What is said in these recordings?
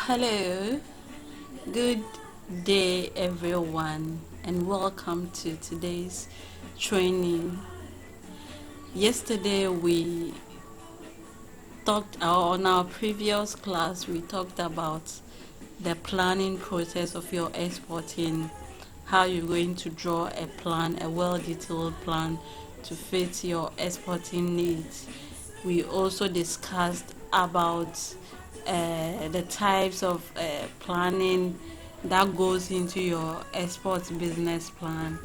Hello, good day everyone, and welcome to today's training. Yesterday we talked on our previous class we talked about the planning process of your exporting, how you're going to draw a plan, a well-detailed plan to fit your exporting needs. We also discussed about the types of planning that goes into your export business plan,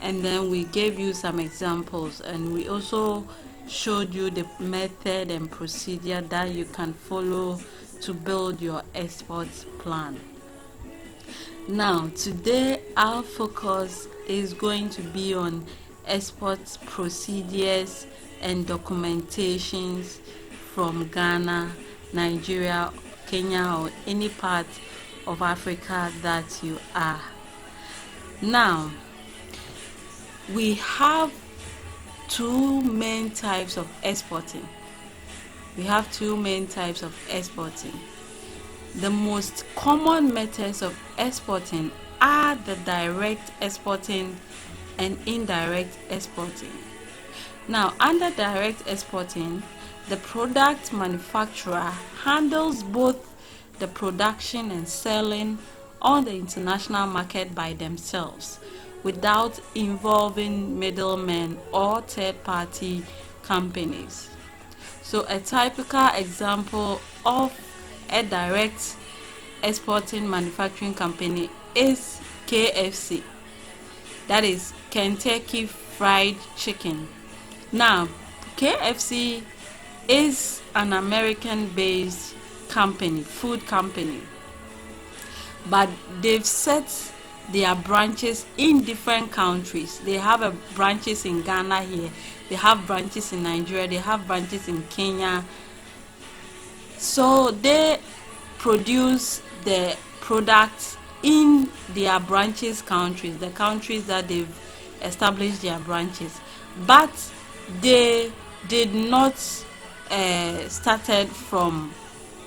and then we gave you some examples, and we also showed you the method and procedure that you can follow to build your export plan. Now today our focus is going to be on export procedures and documentations from Ghana, Nigeria, Kenya, or any part of Africa that you are. Now we have two main types of exporting. The most common methods of exporting are the direct exporting and indirect exporting. Now, under direct exporting, the product manufacturer handles both the production and selling on the international market by themselves without involving middlemen or third-party companies. So a typical example of a direct exporting manufacturing company is KFC, that is Kentucky Fried Chicken. Now, KFC is an American-based company, food company, but they've set their branches in different countries. They have branches in Ghana here, they have branches in Nigeria, they have branches in Kenya. So they produce the products in their branches countries, the countries that they've established their branches, but they did not started from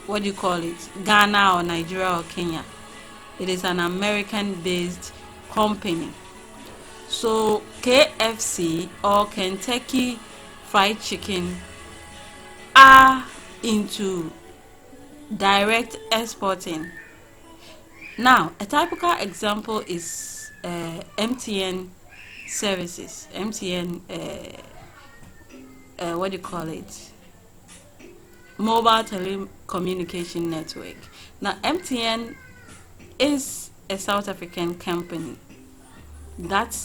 Ghana or Nigeria or Kenya. It is an American-based company. So KFC or Kentucky Fried Chicken are into direct exporting. Now, a typical example is MTN services. MTN, mobile telecommunication network. Now, MTN is a South African company that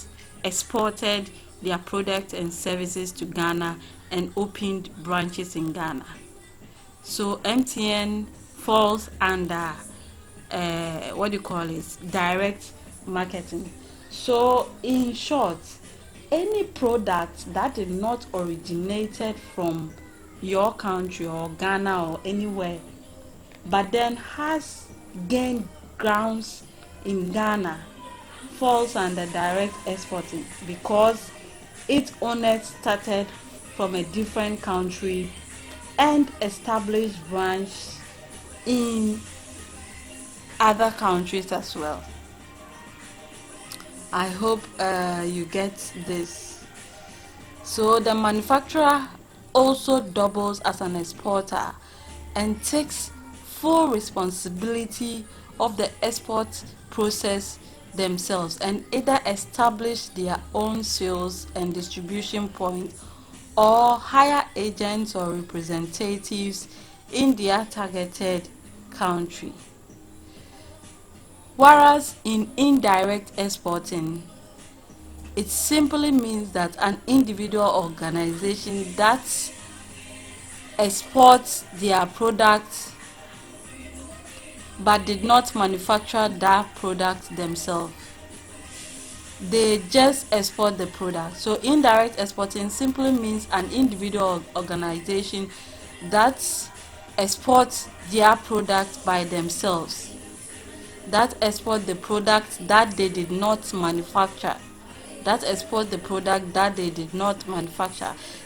exported their products and services to Ghana and opened branches in Ghana. So MTN falls under direct marketing. So in short, any product that did not originated from your country or Ghana or anywhere, but then has gained grounds in Ghana, falls under direct exporting because its owners started from a different country and established branch in other countries as well. I hope you get this. So the manufacturer also doubles as an exporter and takes full responsibility of the export process themselves, and either establish their own sales and distribution point or hire agents or representatives in their targeted country. Whereas in indirect exporting, it simply means that an individual organization that exports their products but did not manufacture that product themselves. They just export the product. So indirect exporting simply means an individual organization that exports their product by themselves, that export the product that they did not manufacture,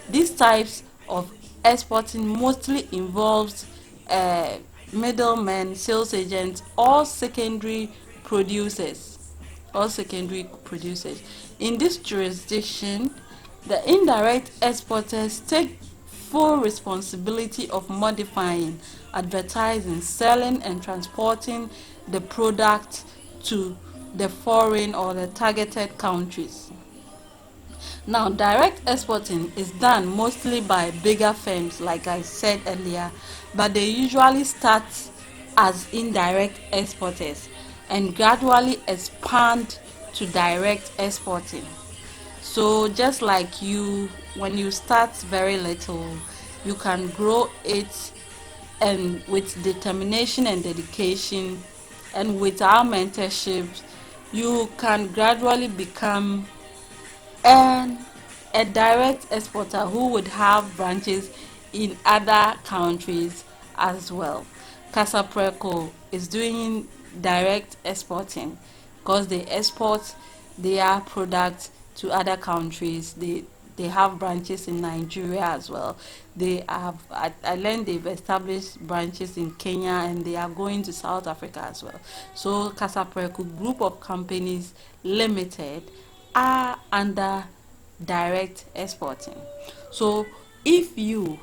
These types of exporting mostly involves middlemen, sales agents, or secondary producers. Or secondary producers. In this jurisdiction, the indirect exporters take full responsibility of modifying, advertising, selling, and transporting the product to the foreign or the targeted countries. Now, direct exporting is done mostly by bigger firms, like I said earlier, but they usually start as indirect exporters and gradually expand to direct exporting. So just like you, when you start very little, you can grow it, and with determination and dedication and with our mentorship, you can gradually become and a direct exporter who would have branches in other countries as well. Casapreco is doing direct exporting because they export their products to other countries. They have branches in Nigeria as well. They have, I learned they've established branches in Kenya, and they are going to South Africa as well. So Casapreco Group of Companies Limited are under direct exporting. So if you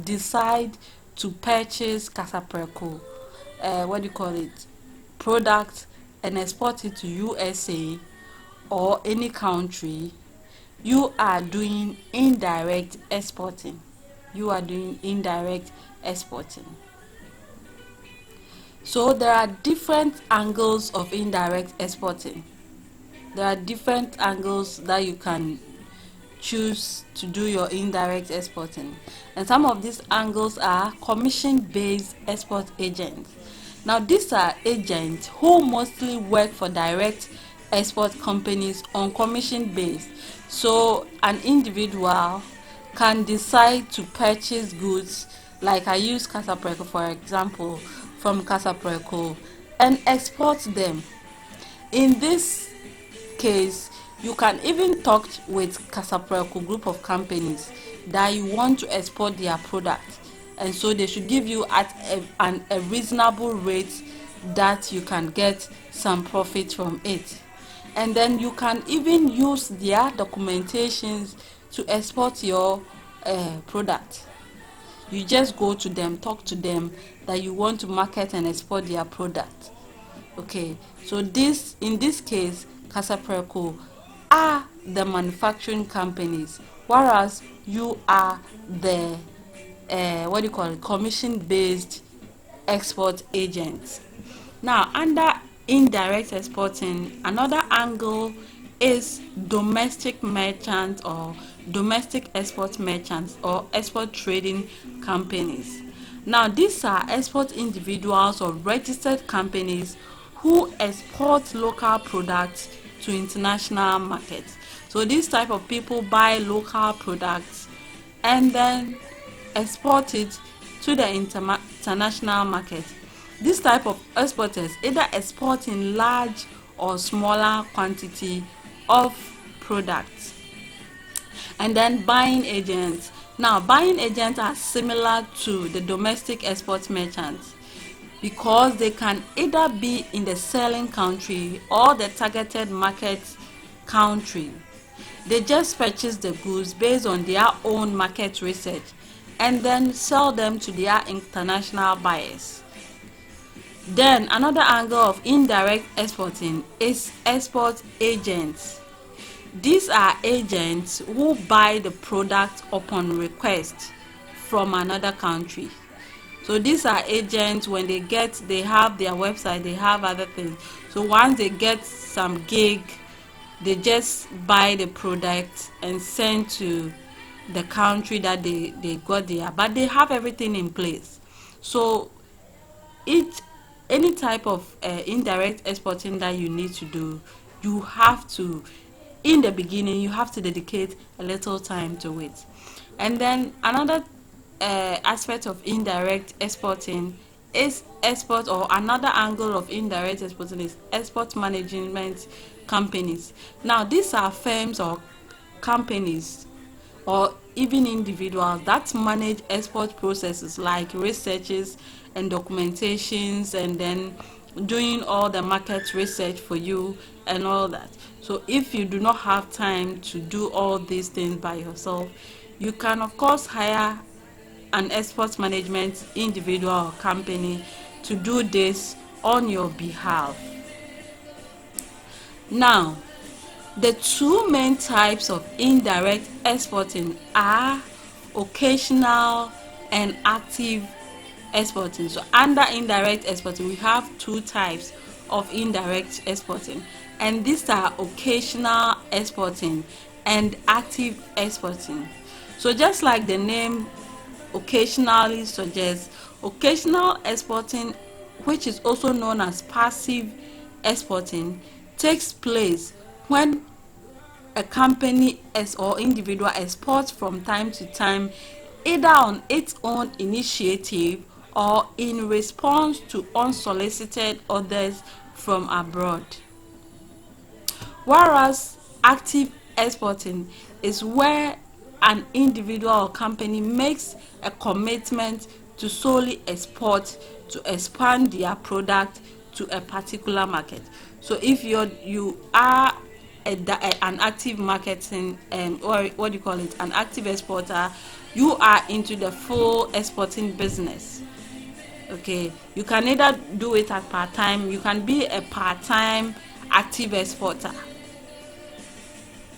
decide to purchase Casapreco, what do you call it, product, and export it to USA or any country, you are doing indirect exporting. You are doing indirect exporting. So there are different angles of indirect exporting. There are different angles that you can choose to do your indirect exporting, and some of these angles are commission-based export agents. Now, these are agents who mostly work for direct export companies on commission base. So an individual can decide to purchase goods, like I use Casapreco for example, from Casapreco, and export them. In this case, you can even talk with Casapreco Group of Companies that you want to export their product, and so they should give you at a reasonable rate that you can get some profit from it. And then you can even use their documentations to export your product. You just go to them, talk to them that you want to market and export their product. Okay, so this, in this case, Casapreco are the manufacturing companies, whereas you are the what do you call it, commission-based export agents. Now, under indirect exporting, another angle is domestic merchants or domestic export merchants or export trading companies. Now, these are export individuals or registered companies who export local products to international markets. So these type of people buy local products and then export it to the international market. This type of exporters either export in large or smaller quantity of products. And then buying agents. Now, buying agents are similar to the domestic export merchants because they can either be in the selling country or the targeted market country. They just purchase the goods based on their own market research and then sell them to their international buyers. Then another angle of indirect exporting is export agents. These are agents who buy the product upon request from another country. So these are agents, when they have their website, they have other things. So once they get some gig, they just buy the product and send to the country that they got there, but they have everything in place. So any type of indirect exporting that you need to do, you have to, in the beginning, you have to dedicate a little time to it. And then another aspect of indirect exporting is export, or another angle of indirect exporting is export management companies. Now, these are firms or companies or even individuals that manage export processes like researches and documentations, and then doing all the market research for you and all that. So if you do not have time to do all these things by yourself, you can of course hire an export management individual or company to do this on your behalf. Now, the two main types of indirect exporting are occasional and active exporting. So under indirect exporting, we have two types of indirect exporting, and these are occasional exporting and active exporting. So just like the name occasionally suggests, occasional exporting, which is also known as passive exporting, takes place when a company or individual exports from time to time, either on its own initiative or in response to unsolicited orders from abroad. Whereas active exporting is where an individual or company makes a commitment to solely export, to expand their product to a particular market. So if you are an active marketing, or what do you call it, an active exporter, you are into the full exporting business. Okay, you can either do it at part-time, you can be a part-time active exporter.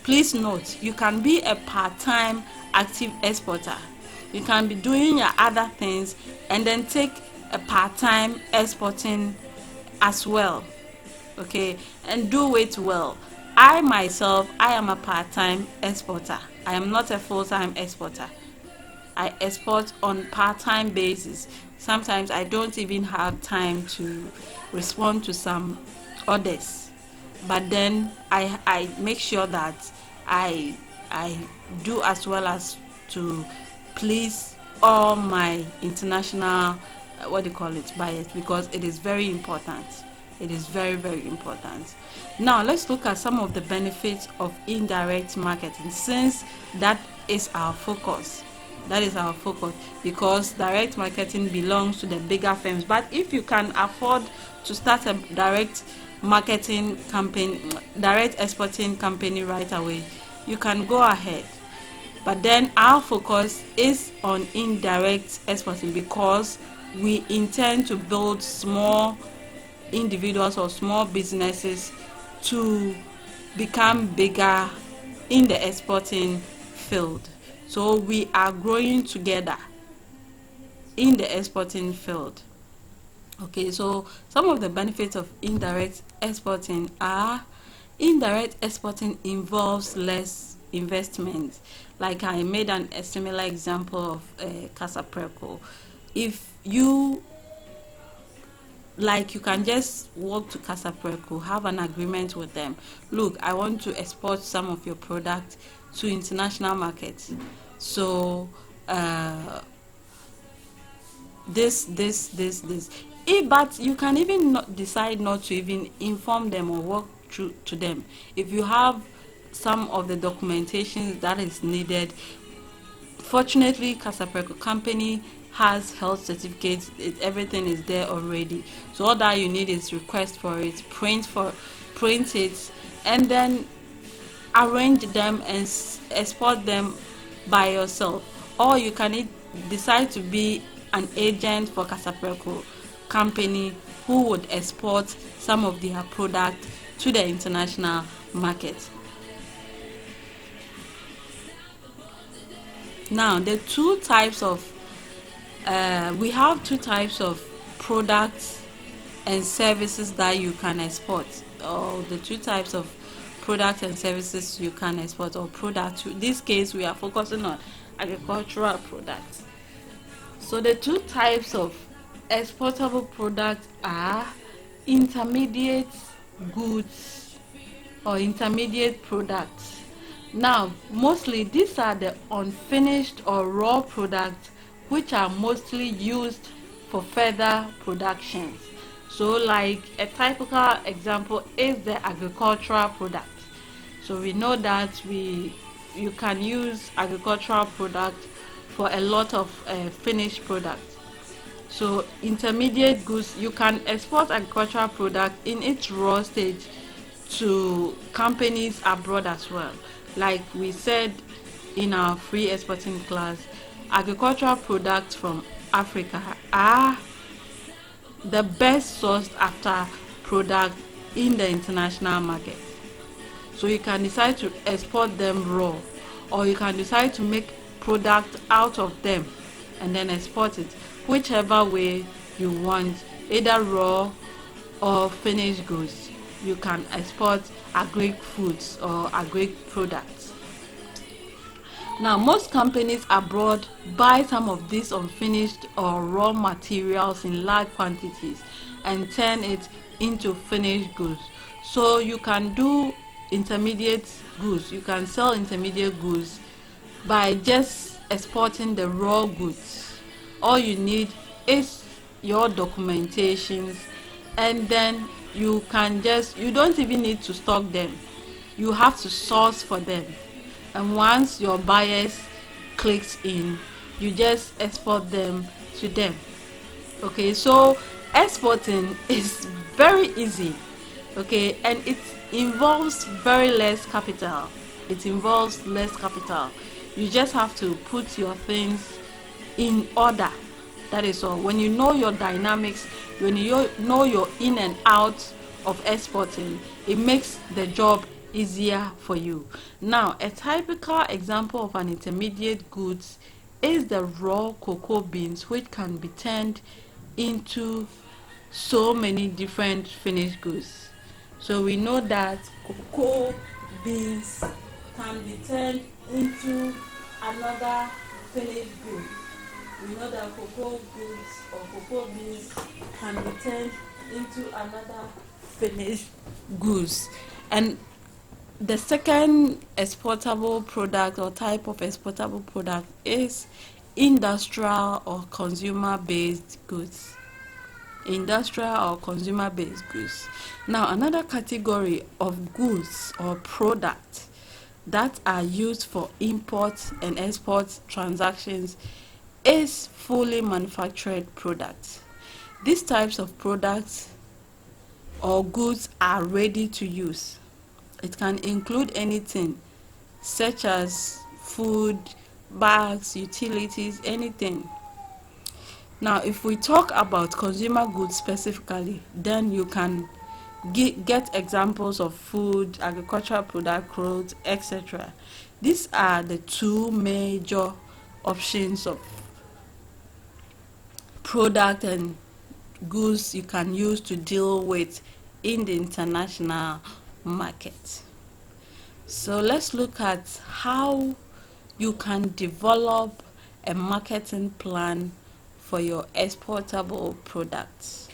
Please note, you can be a part-time active exporter. You can be doing your other things and then take a part-time exporting as well. Okay, and do it well. I myself, I am a part-time exporter. I am not a full-time exporter. I export on part-time basis. Sometimes I don't even have time to respond to some orders, but then I make sure that I I do as well as to please all my international what do you call it, buyers, because it is very important. It is very, very important. Now let's look at some of the benefits of indirect marketing, since that is our focus. That is our focus, because direct marketing belongs to the bigger firms. But if you can afford to start a direct marketing campaign, direct exporting company right away, you can go ahead. But then our focus is on indirect exporting, because we intend to build small individuals or small businesses to become bigger in the exporting field. So we are growing together in the exporting field. Okay, so some of the benefits of indirect exporting are: indirect exporting involves less investment. Like I made a similar example of Casapreco. If you like, you can just walk to Casapreco, have an agreement with them. Look, I want to export some of your product to international markets. So this. But you can even not decide not to even inform them or walk through to them. If you have some of the documentation that is needed, fortunately Casapreco company has health certificates. Everything is there already. So all that you need is request for it, print it, and then arrange them and export them by yourself. Or you can decide to be an agent for Casapreco company who would export some of their product to the international market. Now the two types of we have two types of products and services that you can export, or the two types of products and services you can export, or products. In this case, we are focusing on agricultural products. So the two types of exportable products are intermediate goods or intermediate products. Now, mostly these are the unfinished or raw products which are mostly used for further productions. So like a typical example is the agricultural product. So we know that we you can use agricultural product for a lot of finished products. So intermediate goods, you can export agricultural product in its raw stage to companies abroad as well. Like we said in our free exporting class, agricultural products from Africa are the best sourced after product in the international market. So you can decide to export them raw, or you can decide to make product out of them and then export it, whichever way you want, either raw or finished goods. You can export agric foods or agric products. Now, most companies abroad buy some of these unfinished or raw materials in large quantities and turn it into finished goods. So you can do intermediate goods. You can sell intermediate goods by just exporting the raw goods. All you need is your documentations, and then you don't even need to stock them. You have to source for them, and once your buyers clicks in, you just export them to them. Okay, so exporting is very easy, okay, and it involves very less capital. You just have to put your things in order. That is all. When you know your dynamics, when you know your in and out of exporting, it makes the job easier for you. Now, a typical example of an intermediate goods is the raw cocoa beans, which can be turned into so many different finished goods. So we know that cocoa beans can be turned into another finished good. We know that cocoa goods or cocoa beans can be turned into another finished goods. And the second exportable product or type of exportable product is industrial or consumer-based goods. Now, another category of goods or products that are used for import and export transactions is fully manufactured products. These types of products or goods are ready to use. It can include anything such as food, bags, utilities, anything. Now, if we talk about consumer goods specifically, then you can get examples of food, agricultural product, clothes, etc. These are the two major options of product and goods you can use to deal with in the international market. So let's look at how you can develop a marketing plan for your exportable products.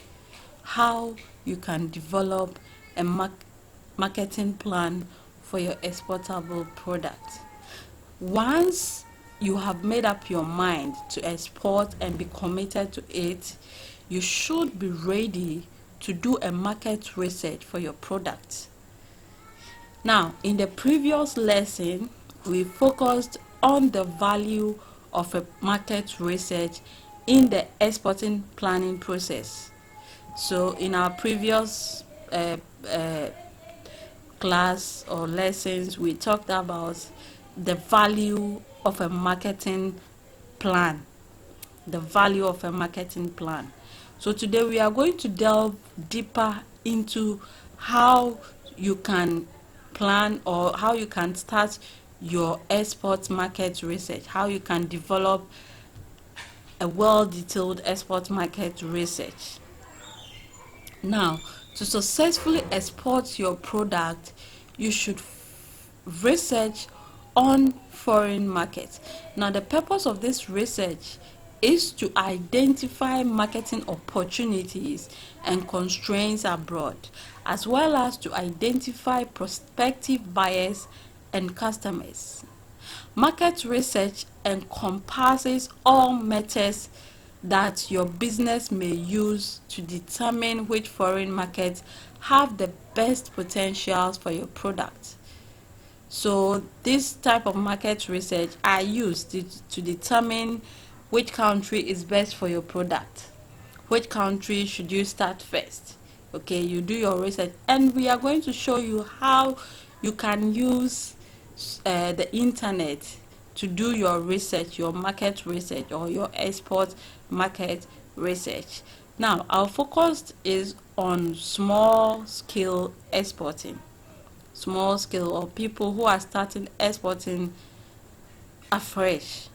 How you can develop a marketing plan for your exportable product. Once you have made up your mind to export and be committed to it, you should be ready to do a market research for your product. Now, in the previous lesson, we focused on the value of a market research in the exporting planning process. So in our previous class or lessons, we talked about the value of a marketing plan. So today we are going to delve deeper into how you can plan or how you can start your export market research, how you can develop a well-detailed export market research. Now, to successfully export your product, you should research on foreign markets. Now, the purpose of this research is to identify marketing opportunities and constraints abroad, as well as to identify prospective buyers and customers. Market research encompasses all methods that your business may use to determine which foreign markets have the best potentials for your product. So this type of market research are used to determine which country is best for your product, which country should you start first. Okay, you do your research, and we are going to show you how you can use the internet to do your research, your market research, or your export market research. Now, our focus is on small scale exporting, small scale, or people who are starting exporting afresh.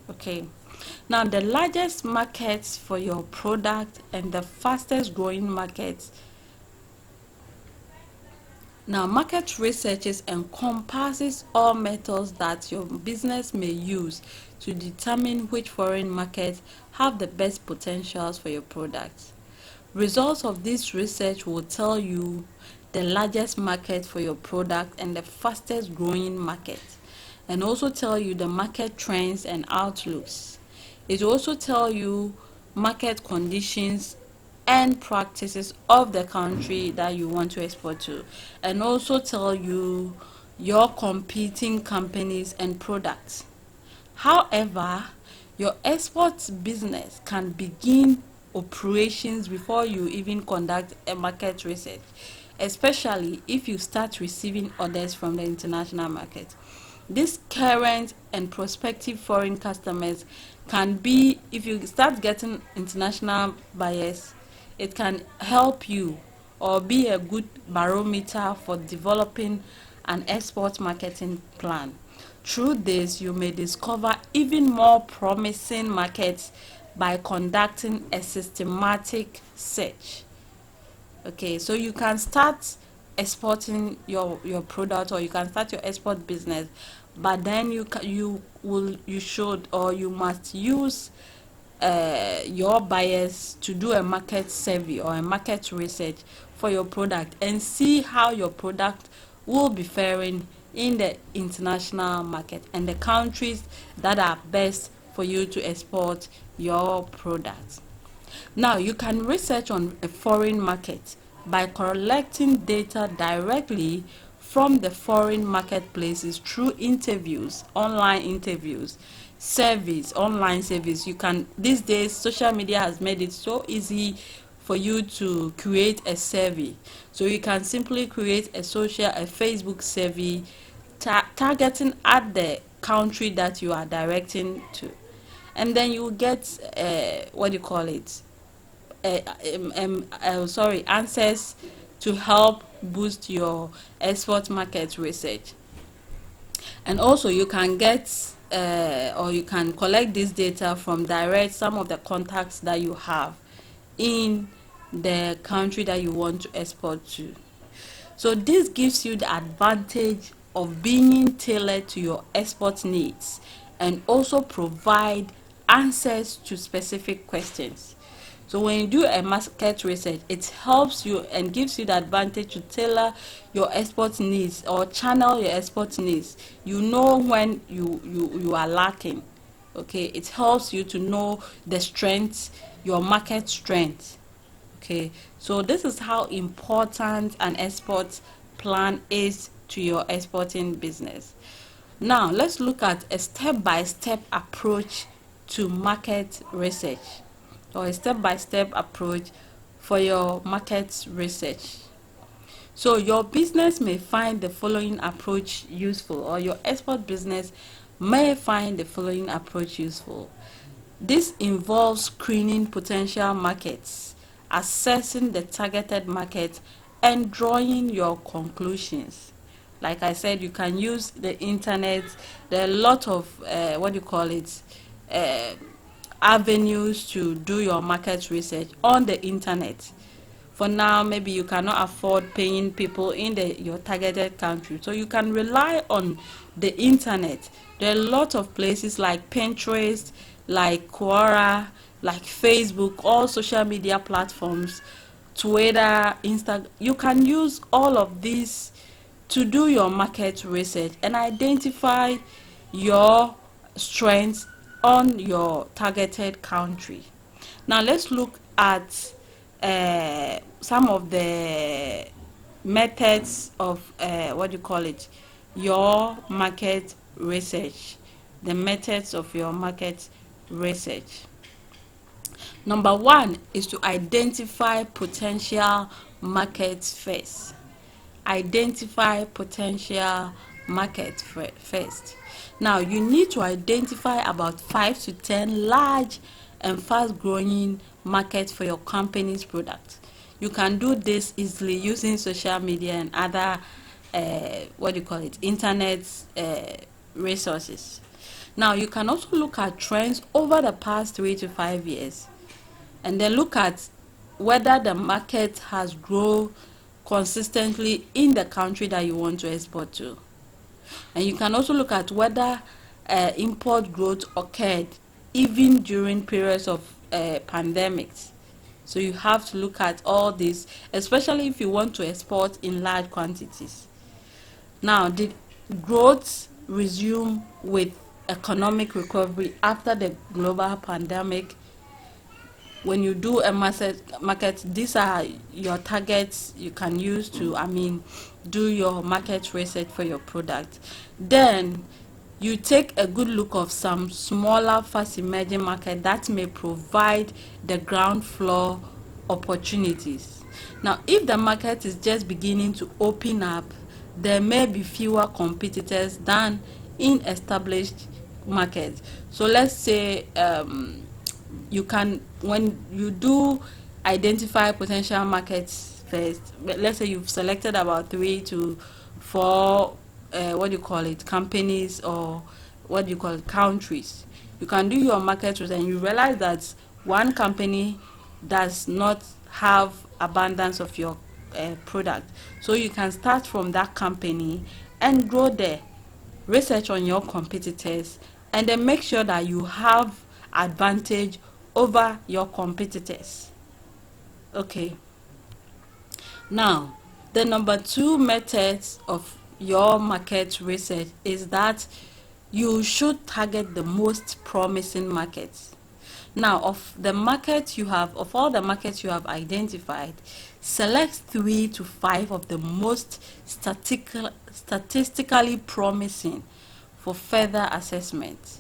Okay, now the largest markets for your product and the fastest growing markets. Now, market research encompasses all methods that your business may use to determine which foreign markets have the best potentials for your products. Results of this research will tell you the largest market for your product and the fastest growing market, and also tell you the market trends and outlooks. It will also tell you market conditions and practices of the country that you want to export to, and also tell you your competing companies and products. However, your export business can begin operations before you even conduct a market research, especially if you start receiving orders from the international market. These current and prospective foreign customers can be, if you start getting international buyers, it can help you or be a good barometer for developing an export marketing plan. Through this, you may discover even more promising markets by conducting a systematic search. Okay, so you can start exporting your product, or you can start your export business, but then you should, or you must use your buyers to do a market survey or a market research for your product and see how your product will be faring in the international market and the countries that are best for you to export your products. Now, you can research on a foreign market by collecting data directly from the foreign marketplaces through interviews, online interviews, surveys, online surveys. You can, these days, social media has made it so easy for you to create a survey. So you can simply create a Facebook survey targeting at the country that you are directing to, and then you get what do you call it, answers to help boost your export market research. And also you can get or you can collect this data from direct some of the contacts that you have in the country that you want to export to. So this gives you the advantage of being tailored to your export needs and also provide answers to specific questions. So when you do a market research, it helps you and gives you the advantage to tailor your export needs or channel your export needs. You know when you are lacking. Okay, it helps you to know the strengths, your market strength. Okay, so this is how important an export plan is to your exporting business. Now let's look at a step-by-step approach to market research, or a step-by-step approach for your market research. So your business may find the following approach useful, or your export business may find the following approach useful. This involves screening potential markets, assessing the targeted market, and drawing your conclusions. Like I said, you can use the internet. There are a lot of uh, avenues to do your market research on the internet. For now, maybe you cannot afford paying people in your targeted country, so you can rely on the internet. There are a lot of places like Pinterest, like Quora, like Facebook, all social media platforms, Twitter, Instagram. You can use all of these to do your market research and identify your strengths on your targeted country. Now let's look at some of the methods of your market research, the methods of your market research. Number one is to identify potential markets first. Identify potential market first. Now, you need to identify about 5 to 10 large and fast growing markets for your company's product. You can do this easily using social media and other internet resources. Now, you can also look at trends over the past 3 to 5 years, and then look at whether the market has grown consistently in the country that you want to export to. And you can also look at whether import growth occurred even during periods of pandemics. So you have to look at all this, especially if you want to export in large quantities. Now, did growth resume with economic recovery after the global pandemic? When you do a market, these are your targets you can use to, do your market research for your product. Then you take a good look of some smaller fast emerging market that may provide the ground floor opportunities. Now, if the market is just beginning to open up, there may be fewer competitors than in established markets. So let's say you can, when you do identify potential markets first, let's say you've selected about 3 to 4 companies, or countries. You can do your market research and you realize that one company does not have abundance of your product, so you can start from that company and grow there. Research on your competitors and then make sure that you have advantage over your competitors. Okay, now the number 2 methods of your market research is that you should target the most promising markets. Now, of all the markets you have identified, select 3 to 5 of the most statistically promising for further assessment.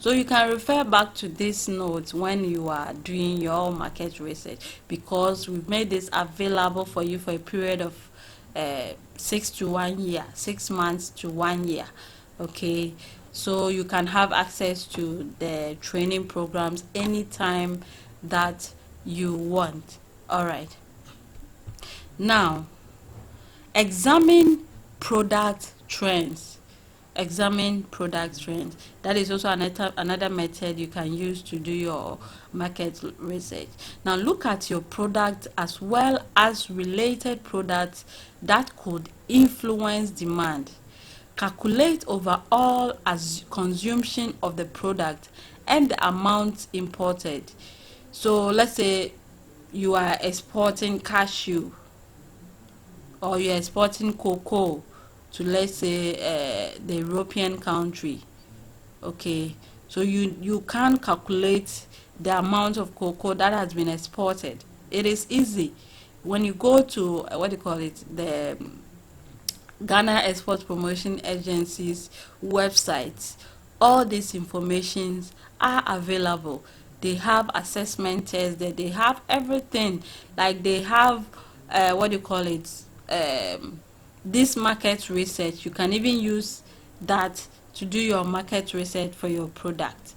So you can refer back to this note when you are doing your market research, because we've made this available for you for a period of 6 months to 1 year. Okay, so you can have access to the training programs anytime that you want. All right, now examine product trends. That is also another method you can use to do your market research. Now look at your product as well as related products that could influence demand. Calculate overall as consumption of the product and the amount imported. So let's say you are exporting cashew, or you're exporting cocoa to, let's say, the European country. Okay, so you can calculate the amount of cocoa that has been exported. It is easy. When you go to the Ghana Export Promotion Agency's websites, all these informations are available. They have assessment tests there, they have everything. Like they have this market research. You can even use that to do your market research for your product.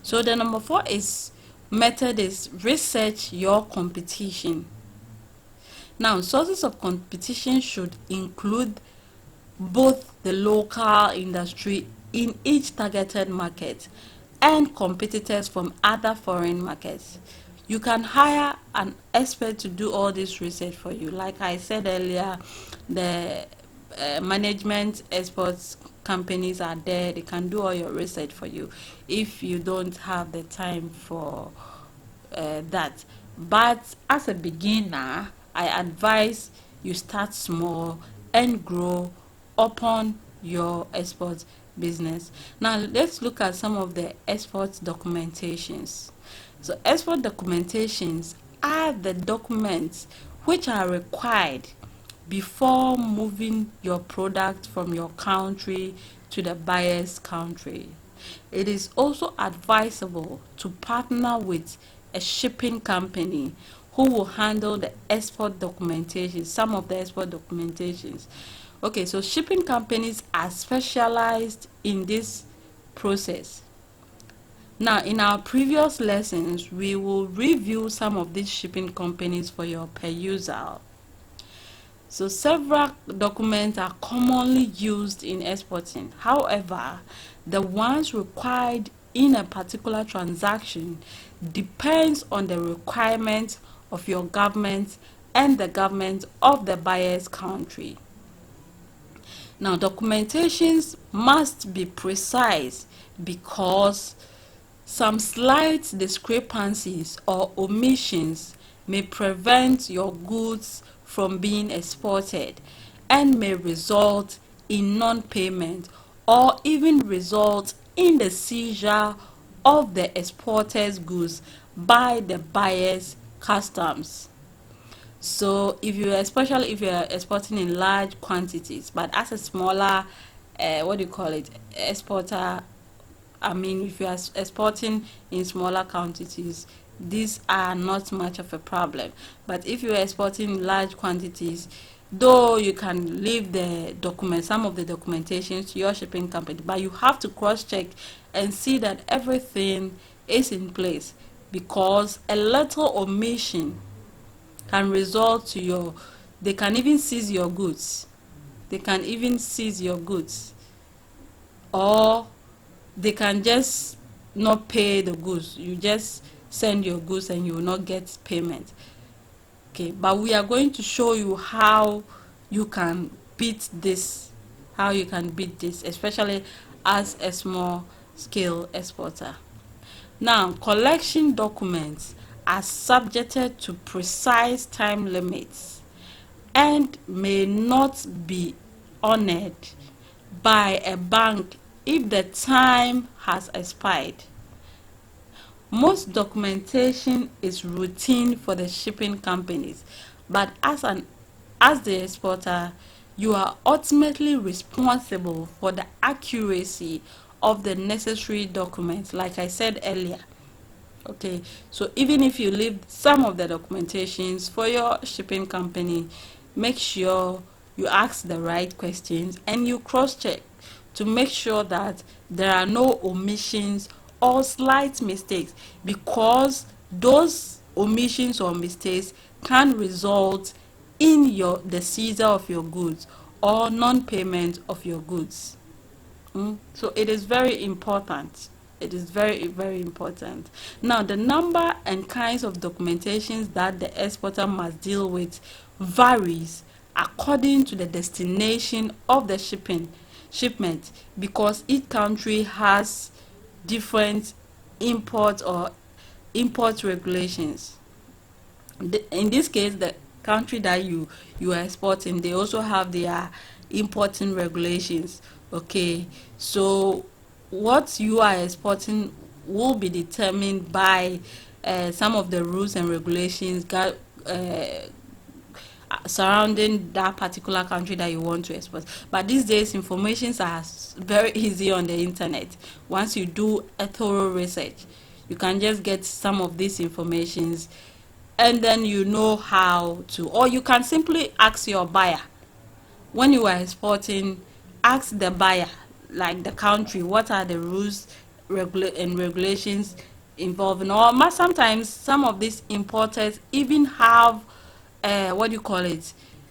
So the number 4 method is research your competition. Now, sources of competition should include both the local industry in each targeted market and competitors from other foreign markets. You can hire an expert to do all this research for you. Like I said earlier, the management experts companies are there. They can do all your research for you if you don't have the time for that. But as a beginner, I advise you start small and grow upon your export business. Now let's look at some of the export documentations. So export documentations are the documents which are required before moving your product from your country to the buyer's country. It is also advisable to partner with a shipping company who will handle the export documentation, some of the export documentations. Okay, so shipping companies are specialized in this process. Now, in our previous lessons, we will review some of these shipping companies for your perusal. So several documents are commonly used in exporting. However, the ones required in a particular transaction depends on the requirements of your government and the government of the buyer's country. Now, documentations must be precise because some slight discrepancies or omissions may prevent your goods from being exported and may result in non-payment or even result in the seizure of the exporter's goods by the buyer's customs. So especially if you're exporting in large quantities, but as a smaller exporter, I mean, if you are exporting in smaller quantities, these are not much of a problem. But if you are exporting in large quantities, though you can leave some of the documentation to your shipping company, but you have to cross-check and see that everything is in place, because a little omission can result to they can even seize your goods. They can even seize your goods, or they can just not pay the goods. You just send your goods and you will not get payment. Okay, but we are going to show you how you can beat this, especially as a small scale exporter. Now, collection documents are subjected to precise time limits and may not be honored by a bank if the time has expired. Most documentation is routine for the shipping companies, but as the exporter, you are ultimately responsible for the accuracy of the necessary documents, like I said earlier. Okay, so even if you leave some of the documentations for your shipping company, make sure you ask the right questions and you cross-check to make sure that there are no omissions or slight mistakes, because those omissions or mistakes can result in the seizure of your goods or non-payment of your goods. So it is very important. It is very, very important. Now, the number and kinds of documentations that the exporter must deal with varies according to the destination of the shipment, because each country has different import regulations. In this case, the country that you are exporting, they also have their importing regulations. Okay, so what you are exporting will be determined by some of the rules and regulations surrounding that particular country that you want to export. But these days, informations are very easy on the internet. Once you do a thorough research, you can just get some of these informations, and then you know how to, or you can simply ask your buyer. When you are exporting, ask the buyer, like the country, what are the rules and regulations involving, or sometimes some of these importers even have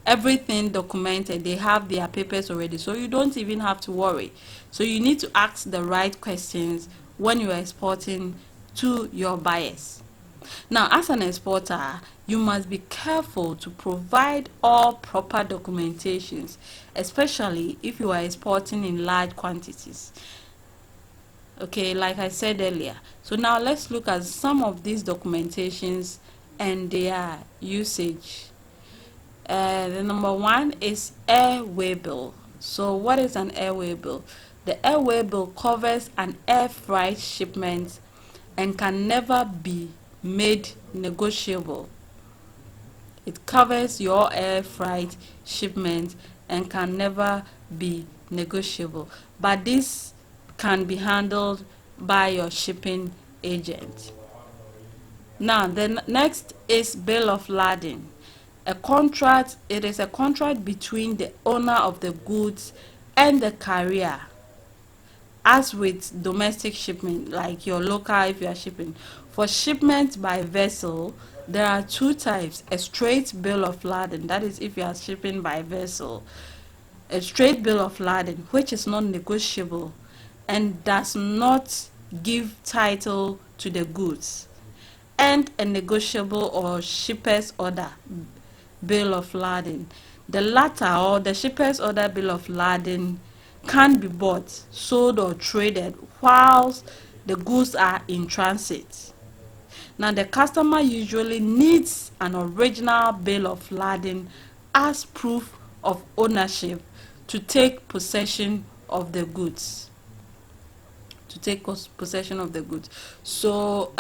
everything documented. They have their papers already, so you don't even have to worry. So you need to ask the right questions when you are exporting to your buyers. Now, as an exporter, you must be careful to provide all proper documentations, especially if you are exporting in large quantities. Okay, like I said earlier. So now let's look at some of these documentations and their usage. The number one is airway bill. So what is an airway bill? The airway bill covers an air freight shipment and can never be made negotiable. It covers your air freight shipment and can never be negotiable. But this can be handled by your shipping agent. Now, the next is bill of lading. A contract, it is a contract between the owner of the goods and the carrier. As with domestic shipment, like your local, if you are shipping, for shipment by vessel, there are two types: a straight bill of lading, that is if you are shipping by vessel, a straight bill of lading which is not negotiable and does not give title to the goods, and a negotiable or shipper's order bill of lading. The latter, or the shipper's order bill of lading, can be bought, sold or traded whilst the goods are in transit. Now, the customer usually needs an original bill of lading as proof of ownership to take possession of the goods. Possession of the goods. So,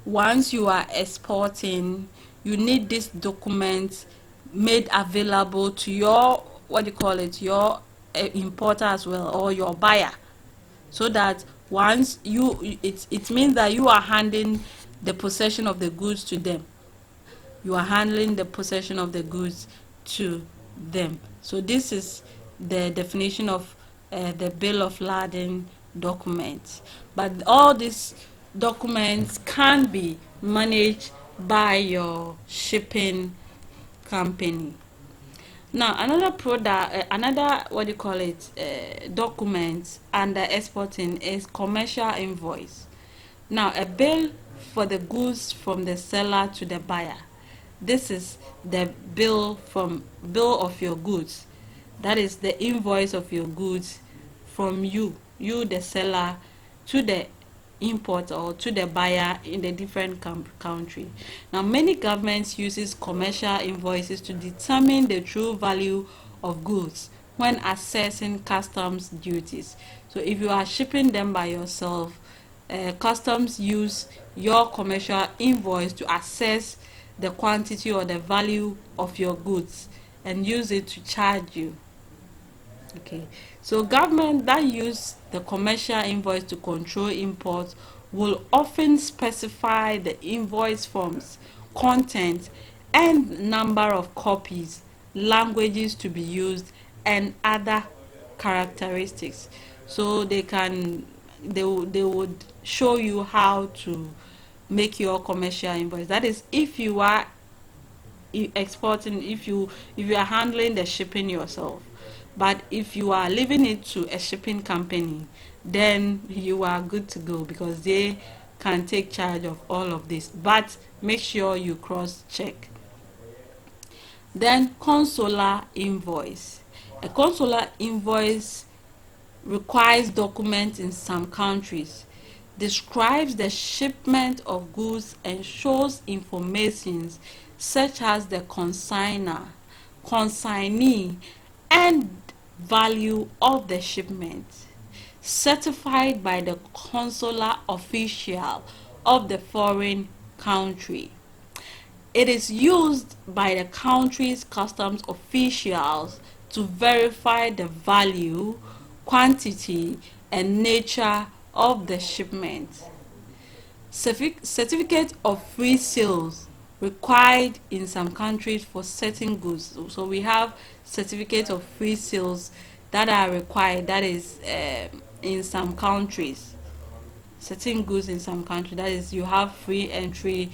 once you are exporting, you need this document made available to your, what do you call it, your importer as well, or your buyer, so that once it means that you are handing the possession of the goods to them. You are handling the possession of the goods to them. So this is the definition of the bill of lading document. But all these documents can be managed by your shipping company. Now, another product, another, what do you call it, document under exporting is commercial invoice. Now, a bill for the goods from the seller to the buyer. This is the bill of your goods. That is the invoice of your goods from you the seller, to the importer or to the buyer in the different country. Now, many governments uses commercial invoices to determine the true value of goods when assessing customs duties. So if you are shipping them by yourself, customs use your commercial invoice to assess the quantity or the value of your goods and use it to charge you. Okay, so government that use the commercial invoice to control imports will often specify the invoice forms, content, and number of copies, languages to be used, and other characteristics. So they would show you how to make your commercial invoice. That is, if you are exporting, if you are handling the shipping yourself. But if you are leaving it to a shipping company, then you are good to go, because they can take charge of all of this. But make sure you cross check. Then consular invoice. A consular invoice requires documents in some countries, describes the shipment of goods, and shows information such as the consignor, consignee, and value of the shipment, certified by the consular official of the foreign country. It is used by the country's customs officials to verify the value, quantity, and nature of the shipment. Certificate of free sales required in some countries for certain goods. So we have certificates of free sales that are required, that is in some countries, certain goods in some country, that is you have free entry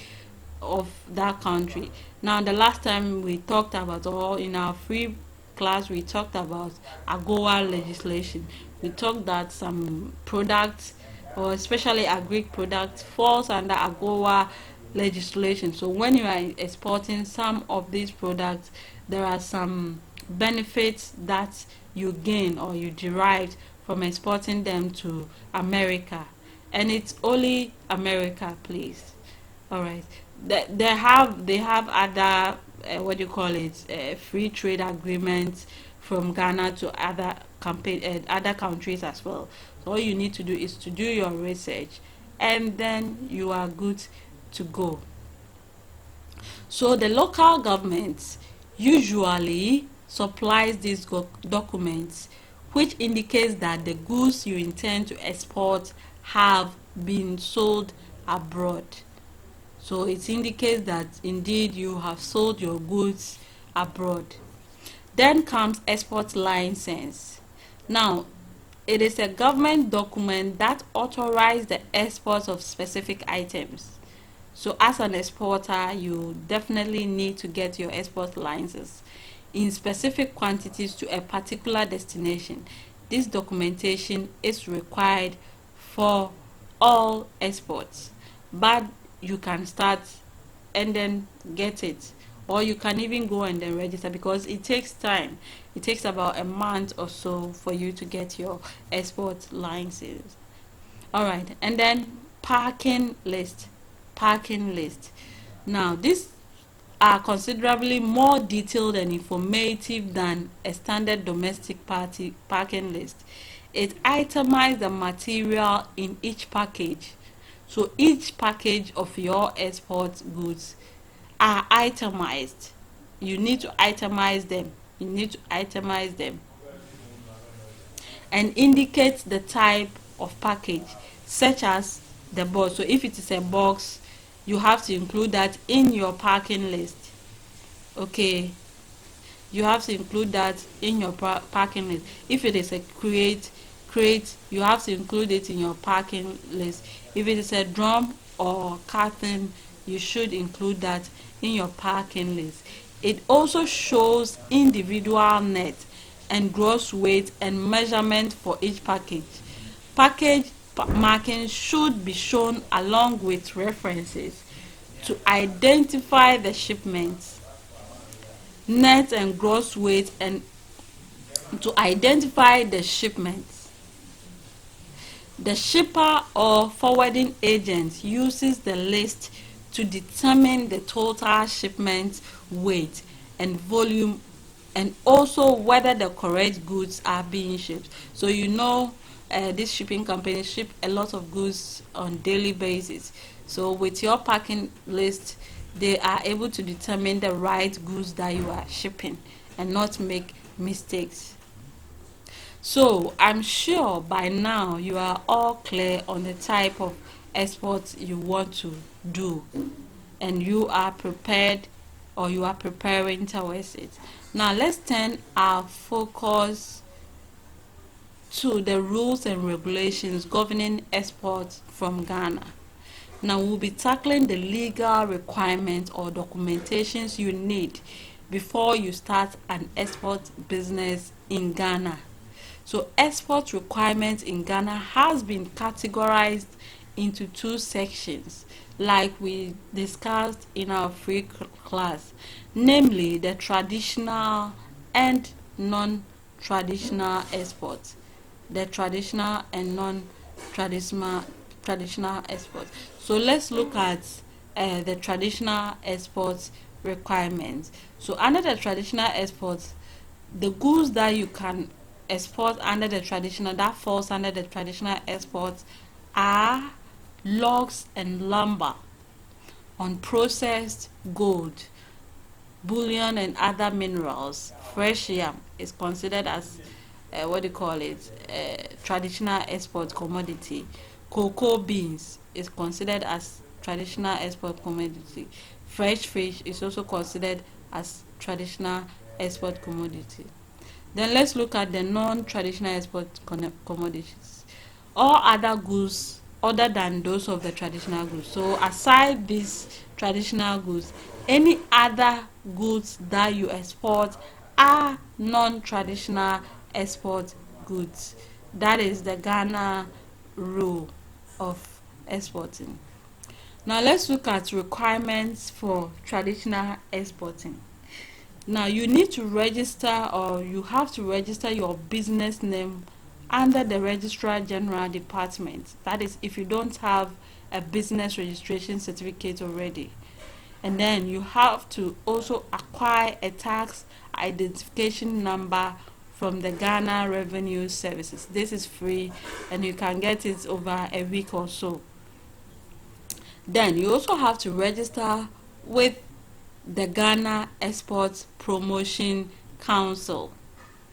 of that country. Now, the last time we talked about, or in our free class, we talked about AGOA legislation. We talked that some products, or especially agri products, falls under AGOA legislation. So when you are exporting some of these products, there are some benefits that you gain or you derive from exporting them to America, and it's only America, please. All right, they have other what do you call it, free trade agreements from Ghana to other countries as well. So all you need to do is to do your research, and then you are good to go. So the local government usually supplies these documents, which indicates that the goods you intend to export have been sold abroad. So it indicates that indeed you have sold your goods abroad. Then comes export license. Now, it is a government document that authorizes the export of specific items. So as an exporter, you definitely need to get your export license in specific quantities to a particular destination. This documentation is required for all exports, but you can start and then get it, or you can even go and then register, because it takes time. It takes about a month or so for you to get your export license. All right, and then parking list. Parking list. Now, these are considerably more detailed and informative than a standard domestic parking list. It itemizes the material in each package. So each package of your export goods are itemized. You need to itemize them. You need to itemize them and indicate the type of package, such as the box. So if it is a box, you have to include that in your packing list. Okay, you have to include that in your packing list. If it is a crate, you have to include it in your packing list. If it is a drum or carton, you should include that in your packing list. It also shows individual net and gross weight and measurement for each package. Package markings should be shown along with references to identify the shipments, net and gross weight, and to identify the shipments. The shipper or forwarding agent uses the list to determine the total shipment weight and volume, and also whether the correct goods are being shipped. So these shipping companies ship a lot of goods on daily basis. So with your packing list, they are able to determine the right goods that you are shipping and not make mistakes. So I'm sure by now you are all clear on the type of export you want to do, and you are prepared, or you are preparing towards it. Now let's turn our focus to the rules and regulations governing exports from Ghana. Now we'll be tackling the legal requirements or documentations you need before you start an export business in Ghana. So export requirements in Ghana has been categorized into two sections, like we discussed in our free class, namely the traditional and non-traditional exports. The traditional and non-traditional exports. So let's look at the traditional exports requirements. So under the traditional exports, the goods that you can export under the traditional, that falls under the traditional exports, are logs and lumber, unprocessed gold, bullion and other minerals. Fresh yam is considered as traditional export commodity. Cocoa beans is considered as traditional export commodity. Fresh fish is also considered as traditional export commodity. Then let's look at the non-traditional export commodities. All other goods other than those of the traditional goods. So aside these traditional goods, any other goods that you export are non-traditional export goods. That is the Ghana rule of exporting. Now let's look at requirements for traditional exporting. Now you need to register, or you have to register your business name under the Registrar General Department. That is, if you don't have a business registration certificate already. And then you have to also acquire a tax identification number from the Ghana Revenue Services. This is free and you can get it over a week or so. Then you also have to register with the Ghana Export Promotion Council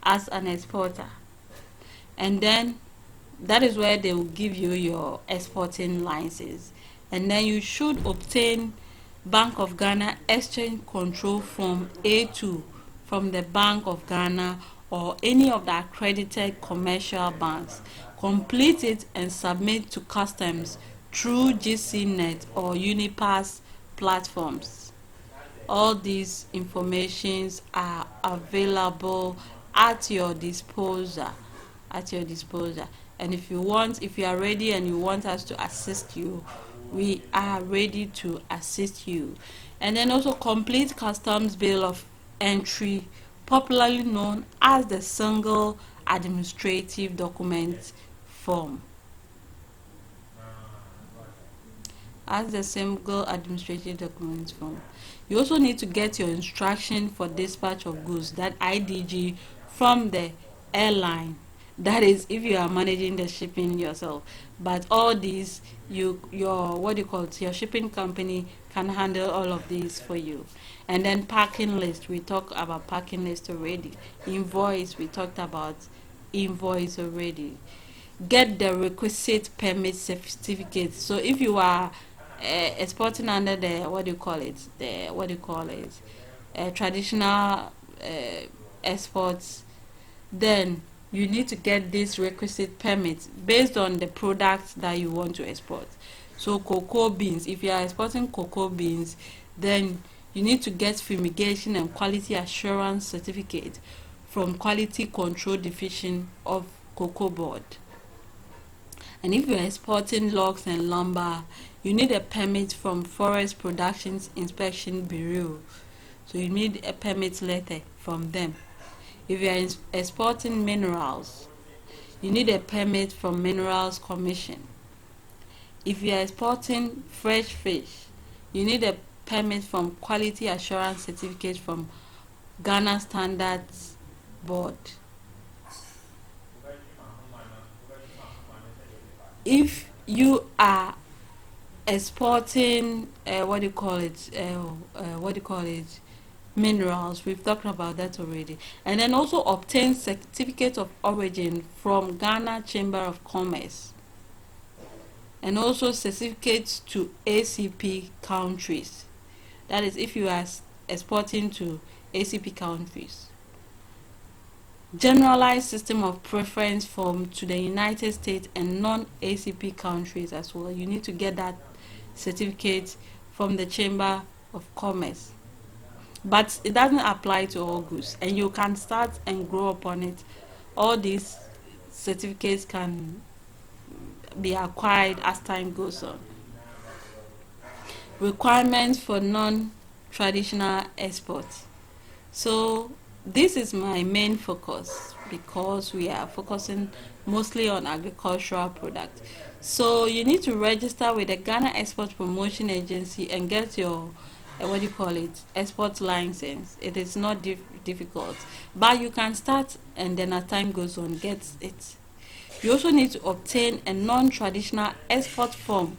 as an exporter, and then that is where they will give you your exporting license, and then you should obtain Bank of Ghana exchange control form A2 from the Bank of Ghana or any of the accredited commercial banks. Complete it and submit to customs through GCnet or Unipass platforms. All these informations are available at your disposal, and if you are ready and you want us to assist you, we are ready to assist you. And then also complete customs bill of entry, popularly known as the single administrative document form. You also need to get your instruction for dispatch of goods, that IDG, from the airline. That is if you are managing the shipping yourself. But all these, your your shipping company can handle all of these for you. And then packing list, we talked about packing list already. Invoice, we talked about invoice already. Get the requisite permit certificate. So if you are exporting under the traditional exports, then you need to get this requisite permit based on the product that you want to export. So cocoa beans, if you are exporting cocoa beans, then you need to get fumigation and quality assurance certificate from Quality Control Division of Cocoa Board. And if you are exporting logs and lumber, you need a permit from Forest Productions Inspection Bureau. So you need a permit letter from them. If you are exporting minerals, you need a permit from Minerals Commission. If you are exporting fresh fish, you need a permit from Quality Assurance Certificate from Ghana Standards Board. If you are exporting minerals, we've talked about that already. And then also obtain certificate of origin from Ghana Chamber of Commerce, and also certificates to ACP countries. That is if you are exporting to ACP countries. Generalized system of preference form to the United States and non-ACP countries as well. You need to get that certificate from the Chamber of Commerce. But it doesn't apply to all goods, and you can start and grow upon it. All these certificates can be acquired as time goes on. Requirements for non-traditional exports. So this is my main focus because we are focusing mostly on agricultural products. So you need to register with the Ghana Export Promotion Agency and get your export license. It is not difficult, but you can start and then as time goes on get it. You also need to obtain a non-traditional export form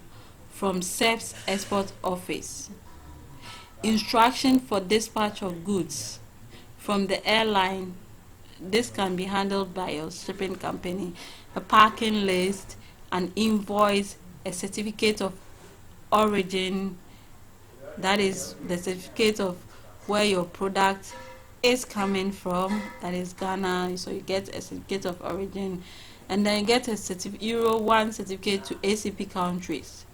from SEP's export office. Instruction for dispatch of goods from the airline. This can be handled by your shipping company. A packing list, an invoice, a certificate of origin, that is the certificate of where your product is coming from, that is Ghana. So you get a certificate of origin, and then you get a Euro 1 certificate to ACP countries,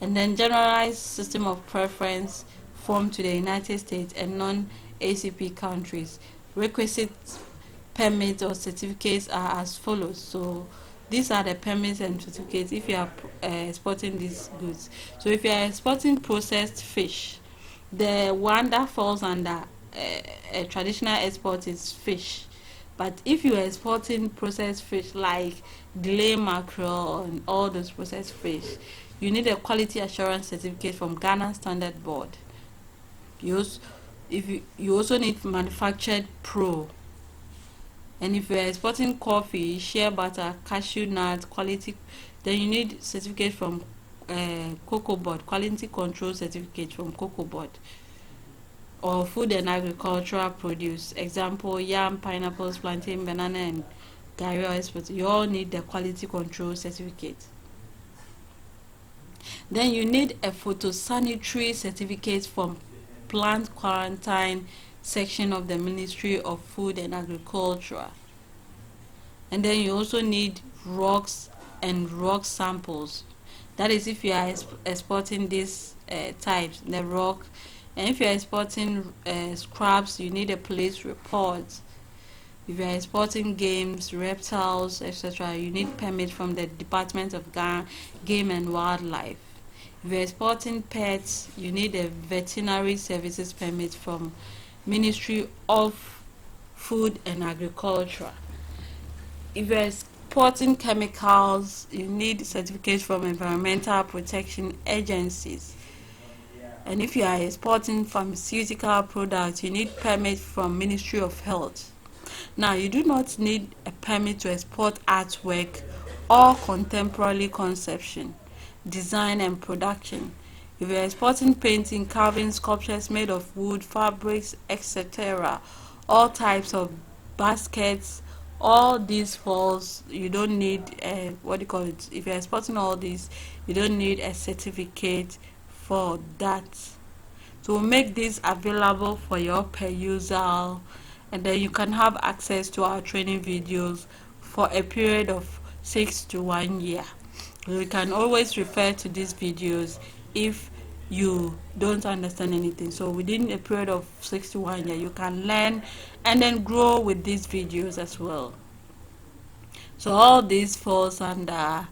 and then generalized system of preference form to the United States and non-ACP countries. Requisite permits or certificates are as follows. So these are the permits and certificates if you are exporting these goods. So if you are exporting processed fish, the one that falls under a traditional export is fish. But if you are exporting processed fish like delay mackerel and all those processed fish, you need a quality assurance certificate from Ghana Standard Board. You also need manufactured pro. And if you are exporting coffee, shea butter, cashew nut, quality, then you need certificate from Cocoa Board, quality control certificate from Cocoa Board. or food and agricultural produce. Example, yam, pineapples, plantain, banana, and garri oil export. You all need the quality control certificate. Then you need a phytosanitary certificate from plant quarantine section of the Ministry of Food and Agriculture. And then you also need rocks and rock samples. That is if you are exporting these types, the rock. And if you are exporting scraps, you need a police report. If you are exporting games, reptiles, etc., you need permit from the Department of Game and Wildlife. If you're exporting pets, you need a veterinary services permit from Ministry of Food and Agriculture. If you're exporting chemicals, you need certificates from environmental protection agencies. And if you are exporting pharmaceutical products, you need permit from Ministry of Health. Now, you do not need a permit to export artwork or contemporary conception, design and production. If you're exporting painting, carving, sculptures made of wood, fabrics, etc., all types of baskets, all these falls, you don't need if you're exporting all these, you don't need a certificate for that. So we'll make this available for your perusal, and then you can have access to our training videos for a period of 6 to 1 year. You can always refer to these videos if you don't understand anything. So within a period of 6 to 1 year, you can learn and then grow with these videos as well. So all this falls under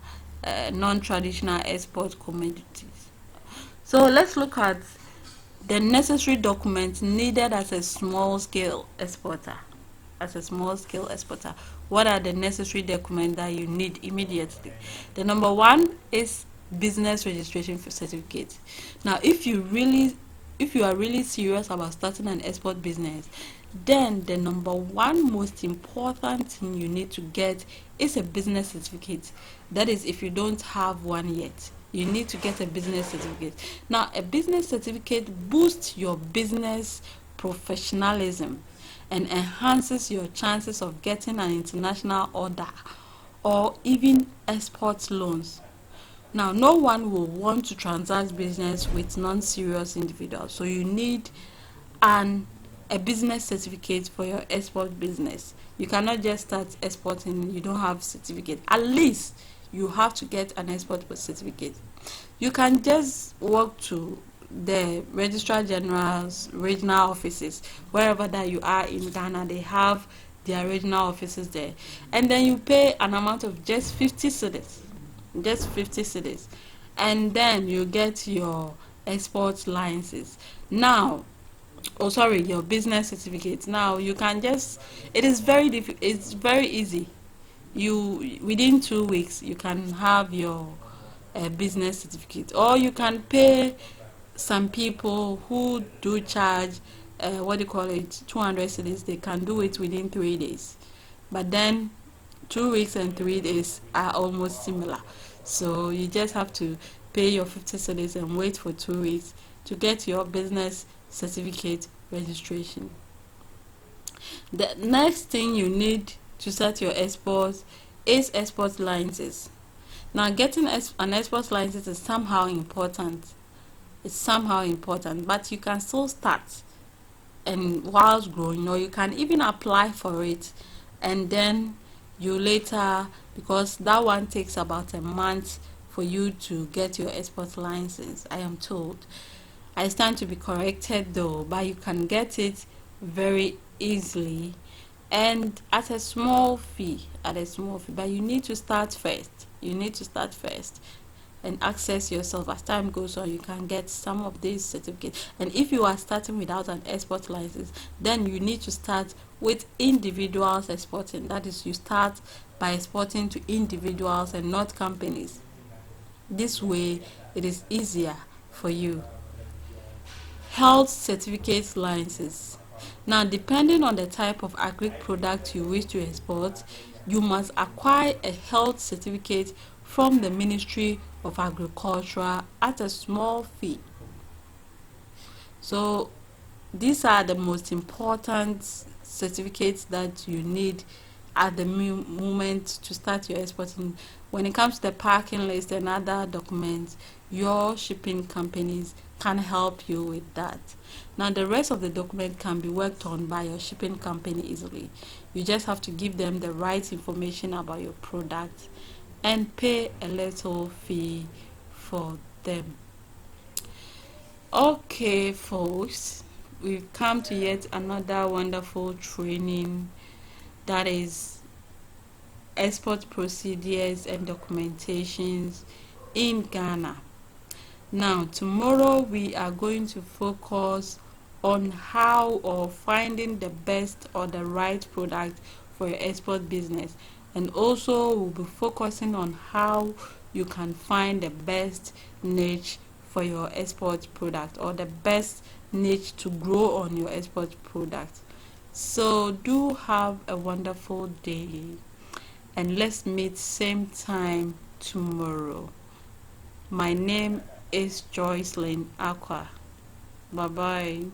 non-traditional export commodities. So let's look at the necessary documents needed as a small-scale exporter. What are the necessary documents that you need immediately? The number one is business registration certificate. Now, if you are really serious about starting an export business, then the number one most important thing you need to get is a business certificate. That is, if you don't have one yet, you need to get a business certificate. Now, a business certificate boosts your business professionalism and enhances your chances of getting an international order or even export loans. Now, no one will want to transact business with non-serious individuals, so you need a business certificate for your export business. You cannot just start exporting, you don't have certificate. At least you have to get an export certificate. You can just walk to the Registrar General's regional offices, wherever that you are in Ghana, they have their regional offices there, and then you pay an amount of just 50 cedis, and then you get your export licenses. Now, your business certificate. Now you can just, it's very easy. You, within 2 weeks, you can have your business certificate, or you can pay some people who do charge 200 cedis. They can do it within 3 days, but then 2 weeks and 3 days are almost similar. So you just have to pay your 50 cedis and wait for 2 weeks to get your business certificate registration. The next thing you need to start your export is export licenses. Now, getting an export license is somehow important. But you can still start, and whilst growing, or you can even apply for it, and then you later, because that one takes about a month for you to get your export license, I am told. I stand to be corrected though, but you can get it very easily and at a small fee. But you need to start first. And access yourself. As time goes on, you can get some of these certificates. And if you are starting without an export license, then you need to start with individuals exporting. That is, you start by exporting to individuals and not companies. This way it is easier for you. Health certificate licenses. Now, depending on the type of agri product you wish to export, you must acquire a health certificate from the Ministry of Agriculture at a small fee. So these are the most important certificates that you need at the moment to start your exporting. When it comes to the packing list and other documents, your shipping companies can help you with that. Now the rest of the document can be worked on by your shipping company easily. You just have to give them the right information about your product and pay a little fee for them. Okay, folks, we've come to yet another wonderful training, that is export procedures and documentations in Ghana. Now, tomorrow we are going to focus on how or finding the best or the right product for your export business, and also we'll be focusing on how you can find the best niche for your export product, or the best niche to grow on your export product. So do have a wonderful day, and let's meet same time tomorrow. My name is Joycelyn Aqua. Bye bye.